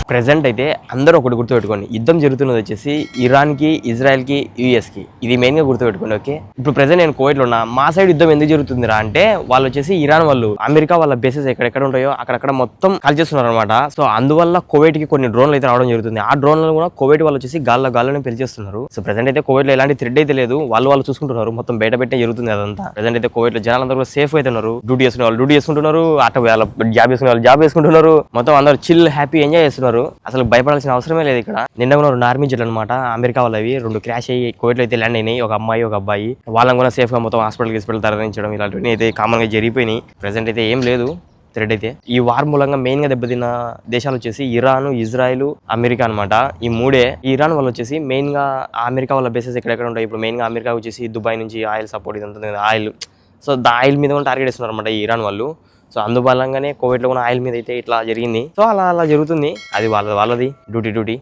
Present అయితే అందరూ ఒకటి గుర్తుపెట్టుకోండి, యుద్ధం జరుగుతున్నది వచ్చేసి ఇరాన్ కి, ఇజ్రాయెల్ కి, యుఎస్ కి. ఇది మెయిన్ గా గుర్తుపెట్టుకోండి. ఓకే, ఇప్పుడు ప్రెసెంట్ నేను కోవిడ్ లో ఉన్నా. మా సైడ్ యుద్ధం ఎందుకు జరుగుతుందిరా అంటే, వాళ్ళు వచ్చేసి ఇరాన్ వాళ్ళు అమెరికా వాళ్ళ బేసెస్ ఎక్కడెక్కడ ఉంటాయో అక్కడక్కడ మొత్తం కాల్ చేస్తున్నారు అనమాట. సో అందువల్ల కోవిడ్ కి కొన్ని డ్రోన్లు అయితే రావడం జరుగుతుంది. ఆ డ్రోన్లను కూడా కోవిడ్ వాళ్ళు వచ్చేసి గాల్లోనే పెంచేస్తున్నారు. సో ప్రెసెంట్ అయితే కోవిడ్ లో ఎలాంటి థ్రెడ్ అయితే లేదు, వాళ్ళు చూసుకుంటున్నారు. మొత్తం బయట పెట్టే జరుగుతుంది అదంతా. ప్రెసెంట్ అయితే కోవిడ్ లో జనాలందరూ కూడా సేఫ్ అయితే ఉన్నారు. డ్యూటీ చేసుకునే వాళ్ళు డ్యూటీ చేసుకుంటున్నారు, అటు జాబ్ చేసుకునే వాళ్ళు జాబ్ చేసుకుంటున్నారు. మొత్తం అందరూ చిల్ హ్యాపీ ఎంజాయ్ చేస్తున్నారు. అసలు భయపడాల్సిన అవసరమే లేదు ఇక్కడ. నిన్న కూడా 2 ఆర్మీ జెట్లు అనమాట, అమెరికా వాళ్ళవి 2 క్రాష్ అయ్యి కోవిడ్ లో అయితే ల్యాండ్ అయినాయి. ఒక అమ్మాయి ఒక అబ్బాయి, వాళ్ళని కూడా సేఫ్ గా మొత్తం హాస్పిటల్ తరలించడం ఇలాంటివన్నీ అయితే కామన్ గా జరిగిపోయినాయి. ప్రెసెంట్ అయితే ఏం లేదు థ్రెడ్ అయితే. ఈ వార్ మూలంగా మెయిన్ గా దెబ్బతిన్న దేశాలు వచ్చేసి ఇరాన్, ఇజ్రాయెల్, అమెరికా అనమాట. ఈ మూడే. ఇరాన్ వాళ్ళు వచ్చేసి మెయిన్ గా అమెరికా వాళ్ళ బేసెస్ ఎక్కడెక్కడ ఉంటాయి. ఇప్పుడు మెయిన్ గా అమెరికా వచ్చేసి దుబాయ్ నుంచి ఆయిల్ సపోర్ట్ ఇది ఉంటుంది కదా, ఆయిల్. సో ఆయిల్ మీద కూడా టార్గెట్ ఇస్తున్నారు అనమాట ఈ ఇరాన్ వాళ్ళు. సో అందువల్లంగానే కోవిడ్ లో కూడా ఆయిల్ మీద అయితే ఇట్లా జరిగింది. సో అలా జరుగుతుంది. అది వాళ్ళది డ్యూటీ.